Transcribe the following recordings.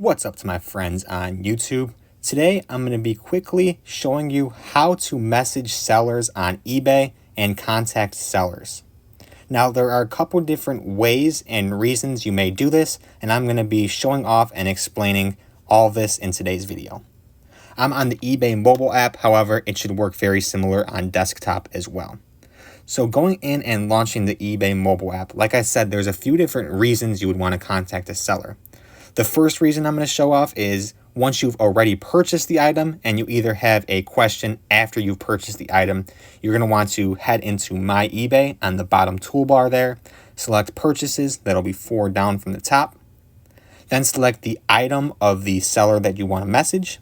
What's up to my friends on YouTube? Today I'm going to be quickly showing you how to message sellers on eBay and contact sellers. Now there are a couple different ways and reasons you may do this, and I'm going to be showing off and explaining all this in today's video. I'm on the eBay mobile app, however, it should work very similar on desktop as well. So going in and launching the eBay mobile app, like I said, there's a few different reasons you would want to contact a seller. The first reason I'm going to show off is once you've already purchased the item and you either have a question after you've purchased the item, you're going to want to head into My eBay on the bottom toolbar there, select Purchases, that'll be 4 down from the top. Then select the item of the seller that you want to message.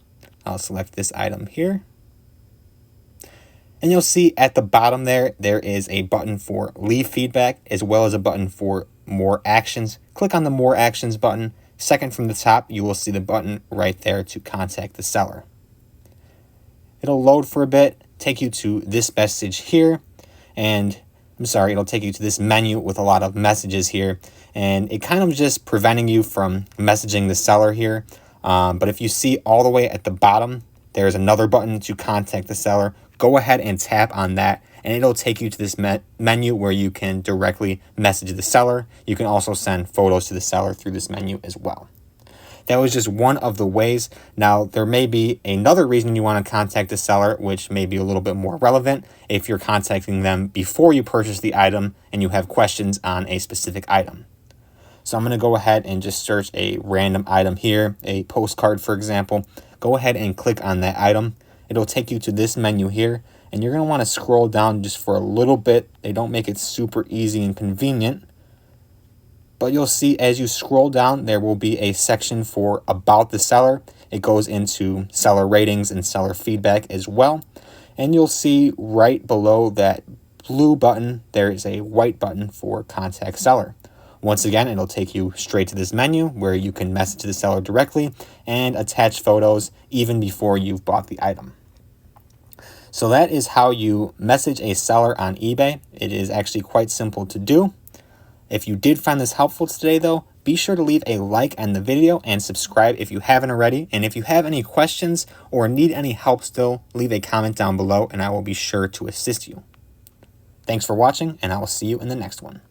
I'll select this item here. And you'll see at the bottom there is a button for Leave Feedback as well as a button for More Actions. Click on the More Actions button. Second from the top, you will see the button right there to contact the seller. It'll load for a bit, take you to this message here, and it'll take you to this menu with a lot of messages here, and it kind of just preventing you from messaging the seller here. But if you see all the way at the bottom, there's another button to contact the seller. Go ahead and tap on that, and it'll take you to this menu where you can directly message the seller. You can also send photos to the seller through this menu as well. That was just one of the ways. Now, there may be another reason you want to contact the seller, which may be a little bit more relevant if you're contacting them before you purchase the item and you have questions on a specific item. So I'm going to go ahead and just search a random item here, a postcard, for example. Go ahead and click on that item. It'll take you to this menu here, and you're going to want to scroll down just for a little bit. They don't make it super easy and convenient, but you'll see as you scroll down, there will be a section for About the Seller. It goes into seller ratings and seller feedback as well, and you'll see right below that blue button, there is a white button for Contact Seller. Once again, it'll take you straight to this menu where you can message the seller directly and attach photos even before you've bought the item. So that is how you message a seller on eBay. It is actually quite simple to do. If you did find this helpful today though, be sure to leave a like on the video and subscribe if you haven't already. And if you have any questions or need any help still, leave a comment down below and I will be sure to assist you. Thanks for watching, and I will see you in the next one.